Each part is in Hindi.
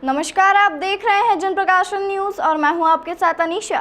नमस्कार, आप देख रहे हैं जनप्रकाशन न्यूज और मैं हूं आपके साथ अनीशा।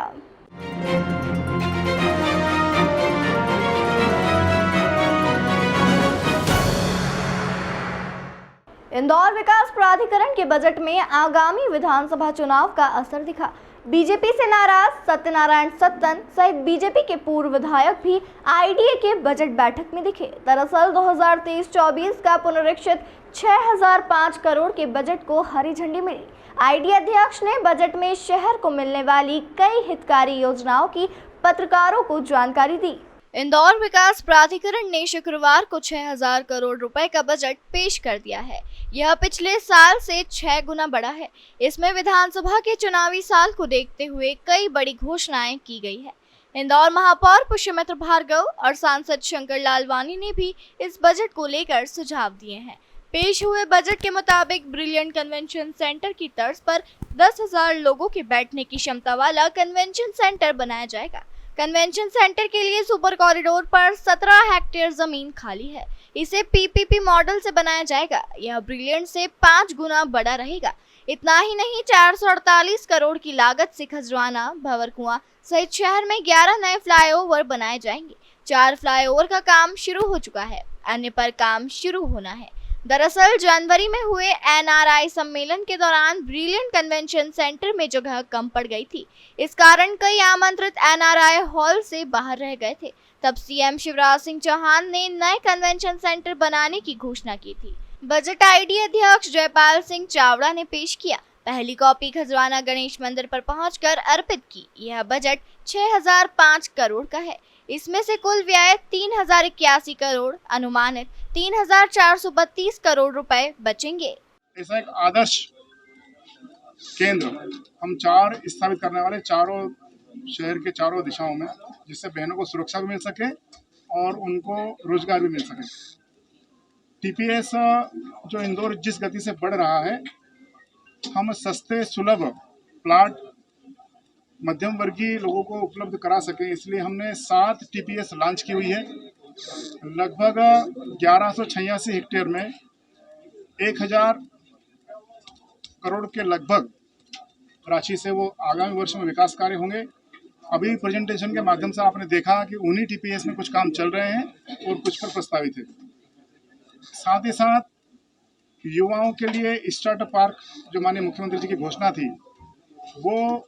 इंदौर विकास प्राधिकरण के बजट में आगामी विधानसभा चुनाव का असर दिखा। बीजेपी से नाराज सत्यनारायण सत्तन सहित बीजेपी के पूर्व विधायक भी आईडीए के बजट बैठक में दिखे। दरअसल 2023-24 का पुनरीक्षित 6005 करोड़ के बजट को हरी झंडी मिली। आईडीए अध्यक्ष ने बजट में शहर को मिलने वाली कई हितकारी योजनाओं की पत्रकारों को जानकारी दी। इंदौर विकास प्राधिकरण ने शुक्रवार को 6000 करोड़ रुपए का बजट पेश कर दिया है। यह पिछले साल से 6 गुना बड़ा है। इसमें विधानसभा के चुनावी साल को देखते हुए कई बड़ी घोषणाएं की गई है। इंदौर महापौर पुष्यमित्र भार्गव और सांसद शंकर लालवानी ने भी इस बजट को लेकर सुझाव दिए हैं। पेश हुए बजट के मुताबिक ब्रिलियंट कन्वेंशन सेंटर की तर्ज पर 10,000 लोगों के बैठने की क्षमता वाला कन्वेंशन सेंटर बनाया जाएगा। कन्वेंशन सेंटर के लिए सुपर कॉरिडोर पर 17 हेक्टेयर जमीन खाली है। इसे पीपीपी मॉडल से बनाया जाएगा। यह ब्रिलियंट से 5 गुना बड़ा रहेगा। इतना ही नहीं, 448 करोड़ की लागत से खजराना, भंवरकुआं सहित शहर में 11 नए फ्लाईओवर बनाए जाएंगे। 4 फ्लाईओवर का काम शुरू हो चुका है, अन्य पर काम शुरू होना है। दरअसल जनवरी में हुए एनआरआई सम्मेलन के दौरान ब्रिलियंट कन्वेंशन सेंटर में जगह कम पड़ गई थी। इस कारण कई आमंत्रित एनआरआई हॉल से बाहर रह गए थे। तब सीएम शिवराज सिंह चौहान ने नए कन्वेंशन सेंटर बनाने की घोषणा की थी। बजट आईडी अध्यक्ष जयपाल सिंह चावड़ा ने पेश किया। पहली कॉपी खजवाना गणेश मंदिर पर पहुंचकर अर्पित की। यह बजट 6005 करोड़ का है। इसमें से कुल व्यय 3081 करोड़, अनुमानित 3432 करोड़ रुपए बचेंगे। ऐसा एक आदर्श केंद्र हम 4 स्थापित करने वाले, चारों शहर के चारों दिशाओं में, जिससे बहनों को सुरक्षा भी मिल सके और उनको रोजगार भी मिल सके। टीपीएस जो इंदौर जिस गति से बढ़ रहा है, हम सस्ते सुलभ प्लाट मध्यम वर्गीय लोगों को उपलब्ध करा सके, इसलिए हमने 7 टीपीएस लॉन्च की हुई है। लगभग 1186 हेक्टेयर में 1000 करोड़ के लगभग राशि से वो आगामी वर्ष में विकास कार्य होंगे। अभी प्रेजेंटेशन के माध्यम से आपने देखा कि उन्हीं टीपीएस में कुछ काम चल रहे हैं और कुछ पर प्रस्तावित है। साथ ही साथ युवाओं के लिए स्टार्टअप पार्क जो माननीय मुख्यमंत्री जी की घोषणा थी, वो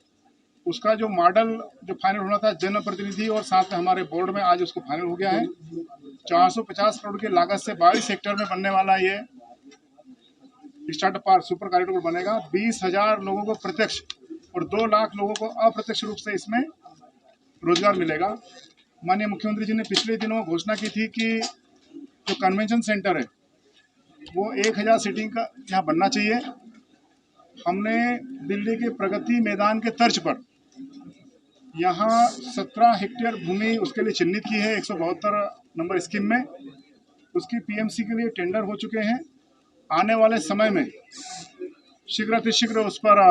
उसका जो मॉडल जो फाइनल होना था जनप्रतिनिधि और साथ में हमारे बोर्ड में, आज उसको फाइनल हो गया है। 450 करोड़ की लागत से 22 हेक्टेयर में बनने वाला ये स्टार्टअप पार्क सुपर कॉरिडोर बनेगा। 20,000 लोगों को प्रत्यक्ष और 2 लाख लोगों को अप्रत्यक्ष रूप से इसमें रोजगार मिलेगा। माननीय मुख्यमंत्री जी ने पिछले दिनों घोषणा की थी कि जो कन्वेंशन सेंटर है वो 1000 सीटिंग का यहाँ बनना चाहिए। हमने दिल्ली के प्रगति मैदान के तर्ज पर यहाँ 17 हेक्टेयर भूमि उसके लिए चिन्हित की है 172 नंबर स्कीम में। उसकी पीएमसी के लिए टेंडर हो चुके हैं। आने वाले समय में शीघ्र अतिशीघ्र उस पर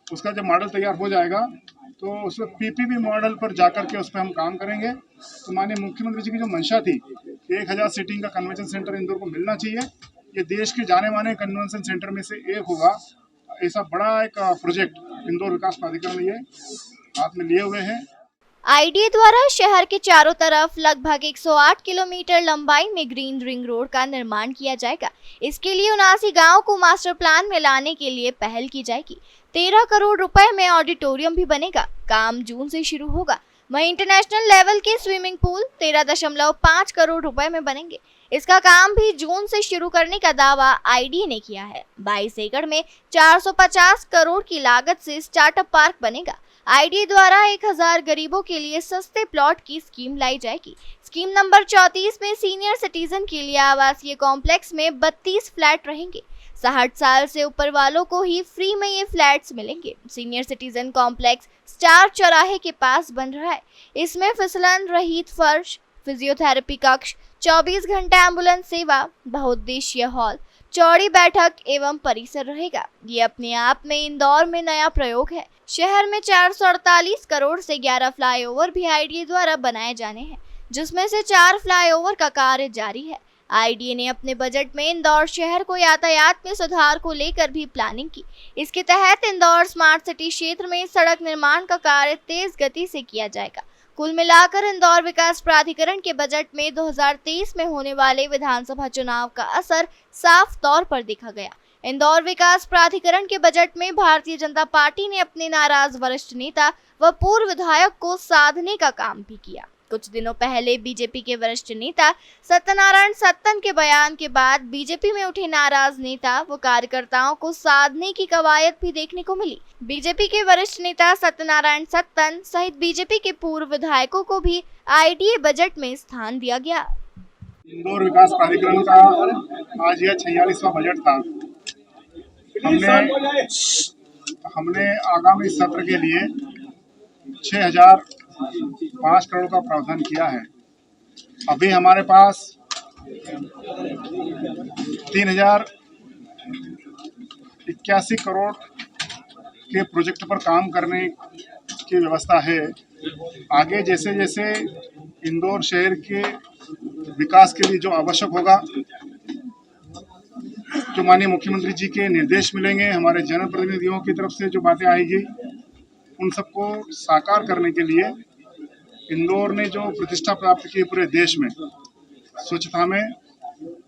उसका जब मॉडल तैयार हो जाएगा तो उस पर पीपीपी मॉडल पर जाकर के उस पर हम काम करेंगे। तो माननीय मुख्यमंत्री जी की जो मंशा थी, 1000 सीटिंग का कन्वेंशन सेंटर इंदौर को मिलना चाहिए। ये देश के जाने माने कन्वेंशन सेंटर में से एक होगा। ऐसा बड़ा एक प्रोजेक्ट इंदौर विकास प्राधिकरण ये हाथ में लिए हुए हैं। आईडीए द्वारा शहर के चारों तरफ लगभग 108 किलोमीटर लंबाई में ग्रीन रिंग रोड का निर्माण किया जाएगा। इसके लिए 79 गांवों को मास्टर प्लान में लाने के लिए पहल की जाएगी। 13 करोड़ रुपए में ऑडिटोरियम भी बनेगा। काम जून से शुरू होगा। वहीं इंटरनेशनल लेवल के स्विमिंग पूल 13.5 करोड़ रुपए में बनेंगे। इसका काम भी जून से शुरू करने का दावा आईडीए ने किया है। 22 एकड़ में 450 करोड़ की लागत से स्टार्टअप पार्क बनेगा। आईडीए द्वारा 1000 गरीबों के लिए सस्ते प्लॉट की स्कीम लाई जाएगी। स्कीम नंबर 34 में सीनियर सिटीजन के लिए आवासीय कॉम्प्लेक्स में 32 फ्लैट रहेंगे। 60 साल से ऊपर वालों को ही फ्री में ये फ्लैट्स मिलेंगे। सीनियर सिटीजन कॉम्प्लेक्स स्टार चौराहे के पास बन रहा है। इसमें फिसलन रहित फर्श, फिजियोथेरेपी कक्ष, 24 घंटा एम्बुलेंस सेवा, बहुउद्देशीय हॉल, चौड़ी बैठक एवं परिसर रहेगा। ये अपने आप में इंदौर में नया प्रयोग है। शहर में 448 करोड़ से 11 फ्लाईओवर भी आईडीए द्वारा बनाए जाने हैं, जिसमें से 4 फ्लाईओवर का कार्य जारी है। आईडीए ने अपने बजट में इंदौर शहर को यातायात में सुधार को लेकर भी प्लानिंग की। इसके तहत इंदौर स्मार्ट सिटी क्षेत्र में सड़क निर्माण का कार्य तेज गति से किया जाएगा। कुल मिलाकर इंदौर विकास प्राधिकरण के बजट में 2023 में होने वाले विधानसभा चुनाव का असर साफ तौर पर देखा गया। इंदौर विकास प्राधिकरण के बजट में भारतीय जनता पार्टी ने अपने नाराज वरिष्ठ नेता व पूर्व विधायक को साधने का काम भी किया। कुछ दिनों पहले बीजेपी के वरिष्ठ नेता सत्यनारायण सत्तन के बयान के बाद बीजेपी में उठे नाराज नेता व कार्यकर्ताओं को साधने की कवायद भी देखने को मिली। बीजेपी के वरिष्ठ नेता सत्यनारायण सत्तन सहित बीजेपी के पूर्व विधायकों को भी आईडीए बजट में स्थान दिया गया। इंदौर विकास प्राधिकरण का आज यह 46वां बजट था। हमने आगामी सत्र के लिए 6,005 करोड़ का प्रावधान किया है। अभी हमारे पास 3,081 करोड़ के प्रोजेक्ट पर काम करने की व्यवस्था है। आगे जैसे जैसे इंदौर शहर के विकास के लिए जो आवश्यक होगा, जो माननीय मुख्यमंत्री जी के निर्देश मिलेंगे, हमारे जनप्रतिनिधियों की तरफ से जो बातें आएगी, उन सबको साकार करने के लिए इंदौर ने जो प्रतिष्ठा प्राप्त की पूरे देश में, स्वच्छता में,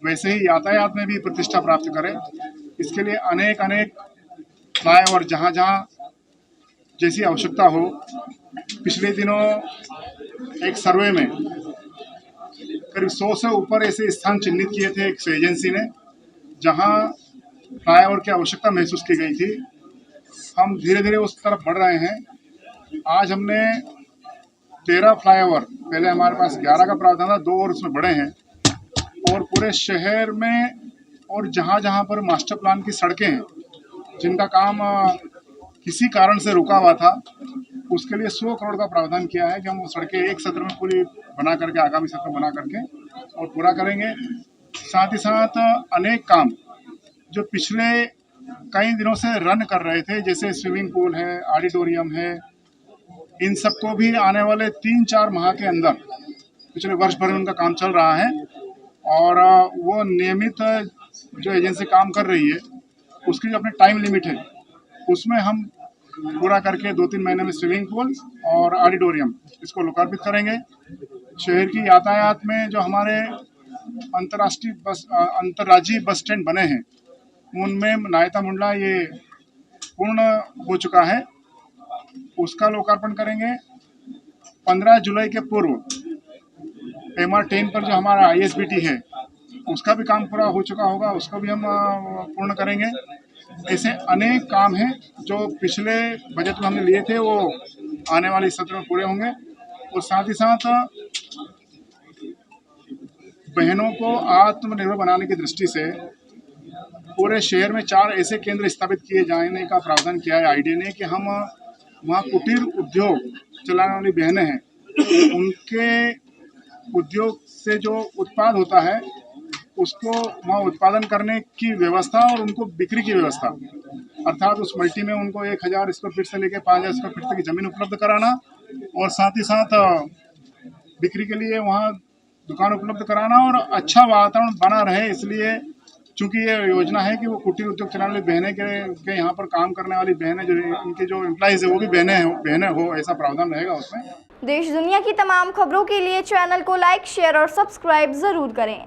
वैसे ही यातायात में भी प्रतिष्ठा प्राप्त करे। इसके लिए अनेक फ्लाईओवर जहाँ जहाँ जैसी आवश्यकता हो। पिछले दिनों एक सर्वे में करीब 100 से ऊपर ऐसे स्थान चिन्हित किए थे एक एजेंसी ने, जहाँ फ्लाईओवर की आवश्यकता महसूस की गई थी। हम धीरे धीरे उस तरफ बढ़ रहे हैं। आज हमने 13 फ्लाईओवर, पहले हमारे पास 11 का प्रावधान था, 2 और उसमें बढ़े हैं। और पूरे शहर में और जहाँ जहाँ पर मास्टर प्लान की सड़कें हैं, जिनका काम किसी कारण से रुका हुआ था, उसके लिए 100 करोड़ का प्रावधान किया है कि हम वो सड़कें एक सत्र में पूरी बना करके, आगामी सत्र में बना करके और पूरा करेंगे। साथ ही साथ अनेक काम जो पिछले कई दिनों से रन कर रहे थे, जैसे स्विमिंग पूल है, ऑडिटोरियम है, इन सबको भी आने वाले 3-4 माह के अंदर, पिछले वर्ष भर में उनका काम चल रहा है। और वो नियमित जो एजेंसी काम कर रही है, उसकी जो अपनी टाइम लिमिट है, उसमें हम पूरा करके 2-3 महीने में स्विमिंग पूल और ऑडिटोरियम इसको लोकार्पित करेंगे। शहर की यातायात में जो हमारे अंतर्राज्यीय बस स्टैंड बने हैं, उनमें नायता मुंडला ये पूर्ण हो चुका है, उसका लोकार्पण करेंगे। 15 जुलाई के पूर्व MR10 पर जो हमारा ISBT है, उसका भी काम पूरा हो चुका होगा, उसको भी हम पूर्ण करेंगे। ऐसे अनेक काम हैं जो पिछले बजट में हमने लिए थे, वो आने वाले सत्र में पूरे होंगे। और साथ ही साथ बहनों को आत्मनिर्भर बनाने की दृष्टि से पूरे शहर में 4 ऐसे केंद्र स्थापित किए जाने का प्रावधान किया है आईडीए ने, कि हम वहाँ कुटीर उद्योग चलाने वाली बहनें हैं, उनके उद्योग से जो उत्पाद होता है उसको वहाँ उत्पादन करने की व्यवस्था और उनको बिक्री की व्यवस्था, अर्थात उस मल्टी में उनको 1,000 स्क्वायर फीट से लेकर 5,000 स्क्वायर फीट तक की जमीन उपलब्ध कराना, और साथ ही साथ बिक्री के लिए वहाँ दुकान उपलब्ध कराना और अच्छा वातावरण बना रहे। इसलिए चूंकि ये योजना है कि वो कुटीर उद्योग चलाने वाली बहनें के यहाँ पर काम करने वाली बहनें, जो उनके जो एम्प्लॉइज है वो भी बहनें हो, ऐसा प्रावधान रहेगा उसमें। देश दुनिया की तमाम खबरों के लिए चैनल को लाइक, शेयर और सब्सक्राइब जरूर करें।